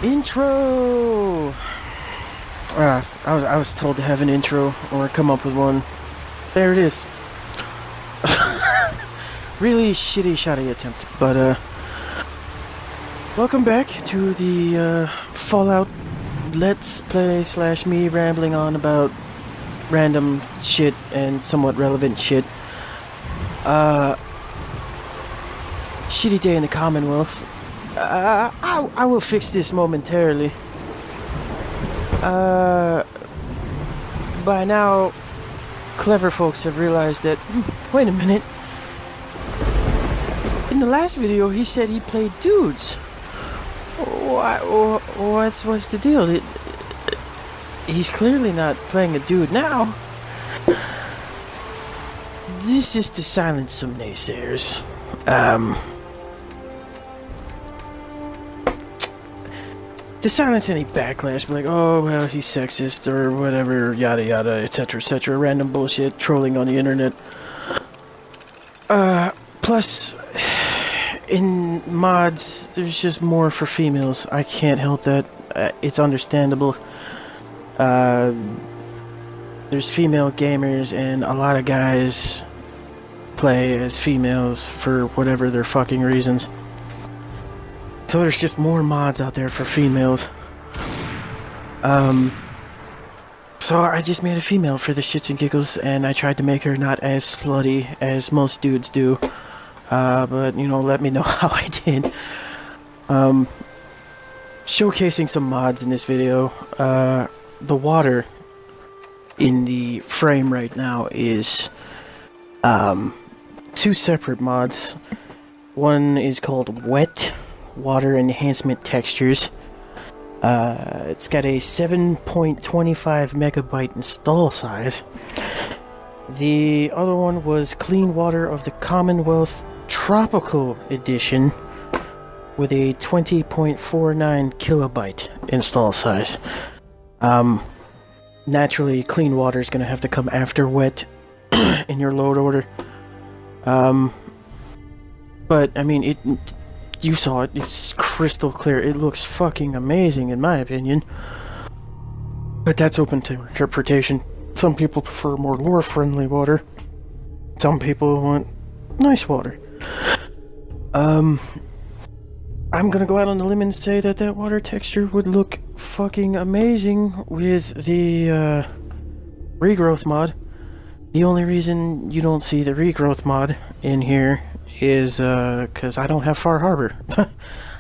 Intro! I was told to have an intro or come up with one. There it is. Really shitty, shoddy attempt, but welcome back to the Fallout Let's Play / me rambling on about random shit and somewhat relevant shit. Shitty day in the Commonwealth. I will fix this momentarily. By now, clever folks have realized that, wait a minute, in the last video he said he played dudes. What's the deal? He's clearly not playing a dude now. This is to silence some naysayers. To silence any backlash, like, oh, well, he's sexist, or whatever, yada yada, etc., random bullshit, trolling on the internet. Plus, in mods, there's just more for females. I can't help that. It's understandable. There's female gamers, and a lot of guys play as females for whatever their fucking reasons. So there's just more mods out there for females. So I just made a female for the shits and giggles, and I tried to make her not as slutty as most dudes do. But, you know, let me know how I did. Showcasing some mods in this video. The water in the frame right now is, two separate mods. One is called Wet Water Enhancement Textures. It's got a 7.25 megabyte install size. The other one was Clean Water of the Commonwealth Tropical Edition with a 20.49 kilobyte install size. Naturally, Clean Water is going to have to come after Wet in your load order. But, I mean, you saw it, it's crystal clear. It looks fucking amazing in my opinion. But that's open to interpretation. Some people prefer more lore-friendly water. Some people want nice water. I'm gonna go out on the limb and say that that water texture would look fucking amazing with the regrowth mod. The only reason you don't see the regrowth mod in here is because I don't have Far Harbor.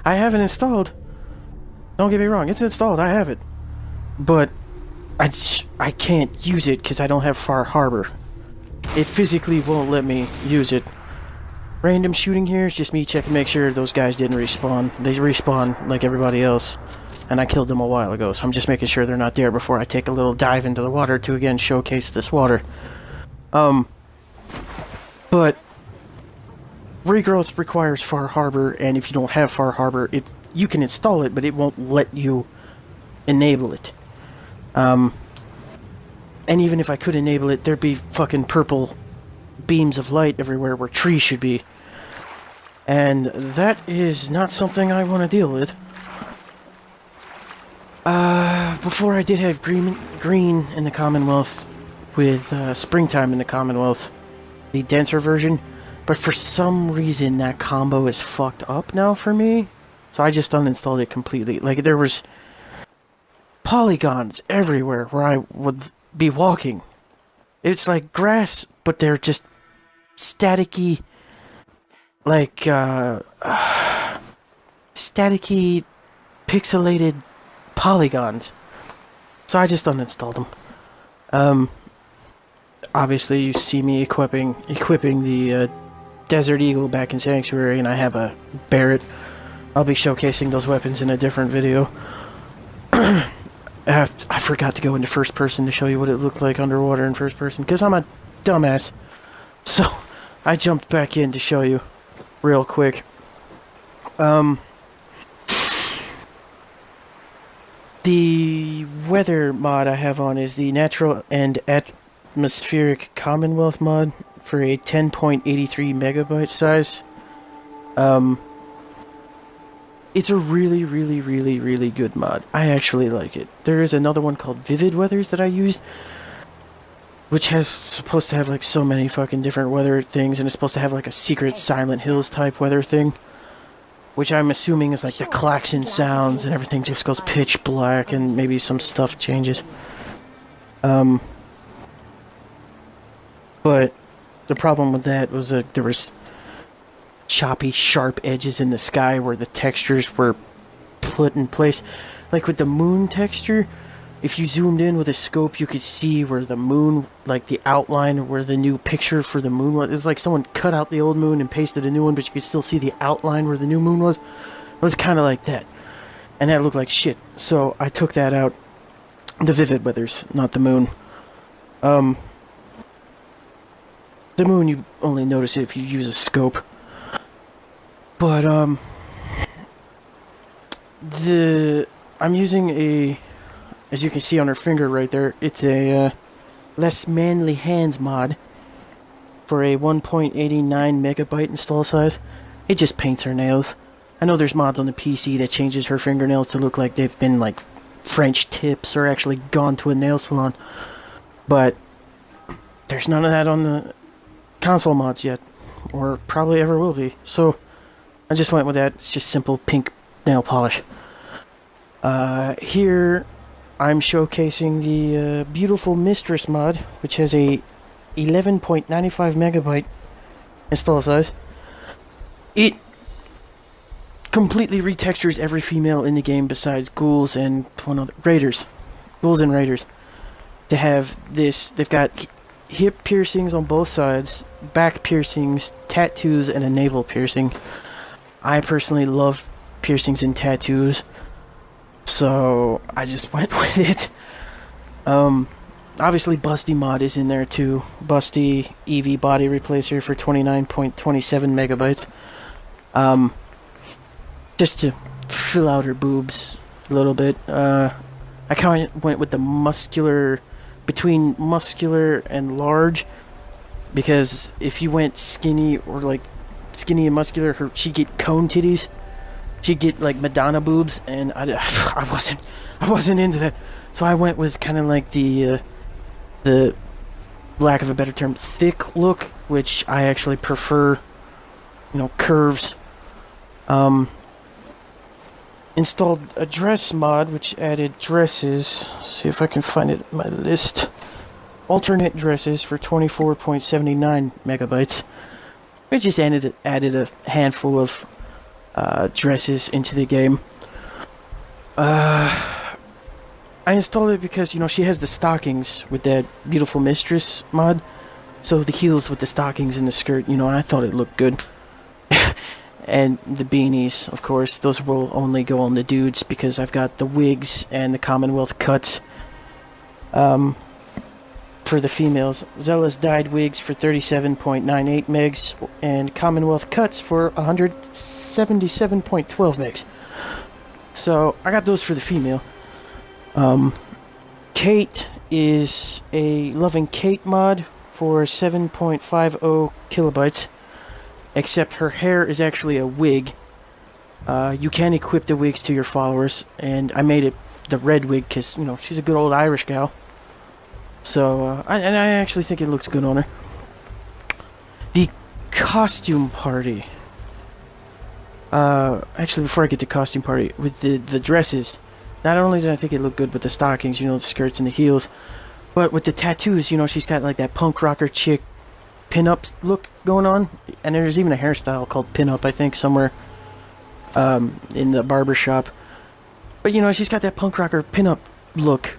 I have it installed. Don't get me wrong, it's installed, I have it. But I can't use it because I don't have Far Harbor. It physically won't let me use it. Random shooting here is just me checking to make sure those guys didn't respawn. They respawn like everybody else. And I killed them a while ago, so I'm just making sure they're not there before I take a little dive into the water to again showcase this water. But regrowth requires Far Harbor, and if you don't have Far Harbor, you can install it, but it won't let you enable it. And even if I could enable it, there'd be fucking purple beams of light everywhere where trees should be. And that is not something I want to deal with. Before I did have green in the Commonwealth with springtime in the Commonwealth, the denser version. But for some reason, that combo is fucked up now for me. So I just uninstalled it completely. Like, there was polygons everywhere where I would be walking. It's like grass, but they're just staticky, like, staticky, pixelated polygons. So I just uninstalled them. Obviously, you see me equipping the, Desert Eagle back in Sanctuary, and I have a Barrett. I'll be showcasing those weapons in a different video. I forgot to go into first person to show you what it looked like underwater in first person, because I'm a dumbass. So, I jumped back in to show you real quick. The weather mod I have on is the Natural and Atmospheric Commonwealth mod for a 10.83 megabyte size. It's a really, really, really, really good mod. I actually like it. There is another one called Vivid Weathers that I used, which has supposed to have like so many fucking different weather things, and it's supposed to have like a secret Silent Hills type weather thing, which I'm assuming is like the klaxon sounds and everything just goes pitch black and maybe some stuff changes. But the problem with that was that there was choppy, sharp edges in the sky where the textures were put in place. Like with the moon texture, if you zoomed in with a scope, you could see where the moon, like the outline where the new picture for the moon was. It's like someone cut out the old moon and pasted a new one, but you could still see the outline where the new moon was. It was kind of like that. And that looked like shit. So I took that out. The Vivid Weathers, not the moon. The moon, you only notice it if you use a scope. But, I'm using a, as you can see on her finger right there, it's a, Less Manly Hands mod for a 1.89 megabyte install size. It just paints her nails. I know there's mods on the PC that changes her fingernails to look like they've been, like, French tips or actually gone to a nail salon. But there's none of that on the console mods yet, or probably ever will be. So I just went with that. It's just simple pink nail polish. Here I'm showcasing the beautiful Mistress mod, which has a 11.95 megabyte install size. It completely retextures every female in the game besides ghouls and one other raiders. Ghouls and raiders. To have this, they've got hip piercings on both sides, back piercings, tattoos, and a navel piercing. I personally love piercings and tattoos, so I just went with it. Obviously Busty mod is in there too. Busty EV body replacer for 29.27 megabytes. Just to fill out her boobs a little bit. I kind of went with the muscular, between muscular and large, because if you went skinny or like skinny and muscular, she'd get cone titties. She'd get like Madonna boobs, and I wasn't into that. So I went with kind of like the lack of a better term, thick look, which I actually prefer. You know, curves. Installed a dress mod, which added dresses. See if I can find it in my list. Alternate dresses for 24.79 megabytes. We just added a handful of dresses into the game. I installed it because, you know, she has the stockings with that beautiful Mistress mod. So the heels with the stockings and the skirt, you know, I thought it looked good. And the beanies, of course, those will only go on the dudes because I've got the Wigs and the Commonwealth Cuts. For the females, Zella's dyed wigs for 37.98 megs and Commonwealth Cuts for 177.12 megs. So I got those for the female. Cait is a Loving Cait mod for 7.50 kilobytes. Except her hair is actually a wig. You can equip the wigs to your followers, and I made it the red wig because, you know, she's a good old Irish gal. So, I actually think it looks good on her. The costume party. Actually, before I get to costume party, with the dresses, not only did I think it looked good with the stockings, you know, the skirts and the heels, but with the tattoos, you know, she's got like that punk rocker chick pin-up look going on, and there's even a hairstyle called pin-up, I think, somewhere in the barber shop. But you know, she's got that punk rocker pin-up look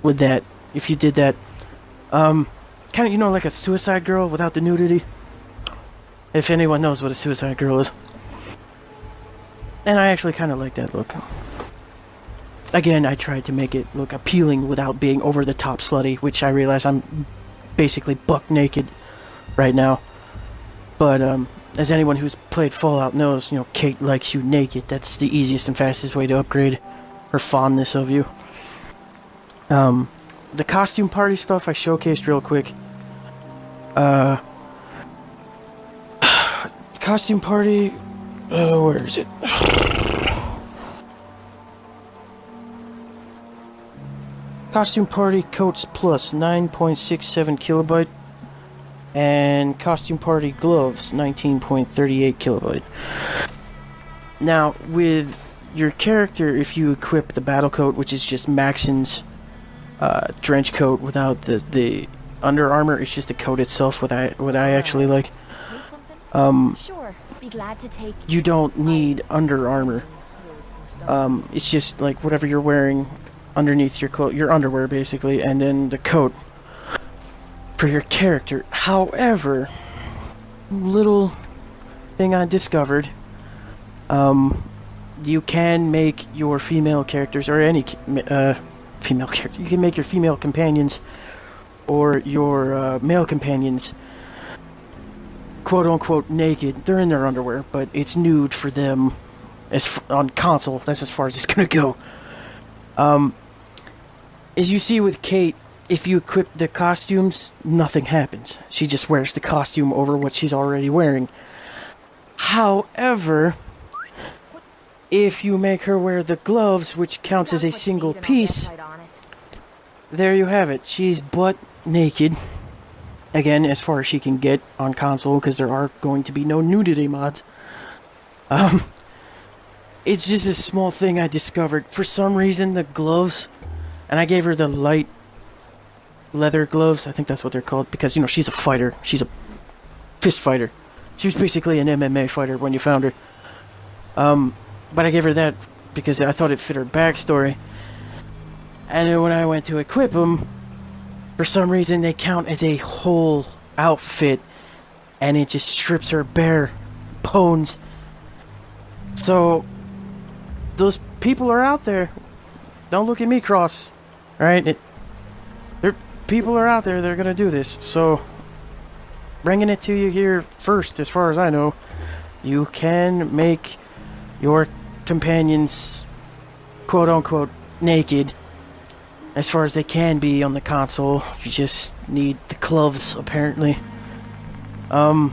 with that. If you did that, kind of, you know, like a Suicide Girl without the nudity. If anyone knows what a Suicide Girl is, and I actually kind of like that look. Again, I tried to make it look appealing without being over the top slutty, which I realize I'm basically buck naked right now. But as anyone who's played Fallout knows, you know, Cait likes you naked. That's the easiest and fastest way to upgrade her fondness of you. The costume party stuff I showcased real quick. Costume party, where is it? Costume Party Coats Plus 9.67 kilobyte, and Costume Party Gloves 19.38 kilobyte. Now, with your character, if you equip the battle coat, which is just Maxon's trench coat without the under armor, it's just the coat itself, what I actually like. Sure, be glad to take. You don't need under armor. It's just like whatever you're wearing underneath your underwear, basically, and then the coat for your character. However, little thing I discovered, you can make your female characters, or any female character, you can make your female companions or your male companions quote-unquote naked. They're in their underwear, but it's nude for them. On console, that's as far as it's gonna go. As you see with Cait, if you equip the costumes, nothing happens. She just wears the costume over what she's already wearing. However, if you make her wear the gloves, which counts as a single piece, there you have it. She's butt naked. Again, as far as she can get on console, because there are going to be no nudity mods. It's just a small thing I discovered. For some reason, the gloves, and I gave her the light leather gloves, I think that's what they're called, because, you know, she's a fighter. She's a fist fighter. She was basically an MMA fighter when you found her. But I gave her that because I thought it fit her backstory. And then when I went to equip them, for some reason they count as a whole outfit, and it just strips her bare bones. So those people are out there. Don't look at me cross, right? People are out there that are gonna do this. So bringing it to you here first, as far as I know, you can make your companions quote unquote naked as far as they can be on the console. You just need the gloves, apparently. I'll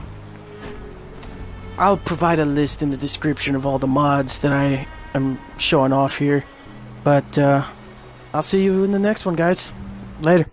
provide a list in the description of all the mods that I am showing off here. But I'll see you in the next one, guys. Later.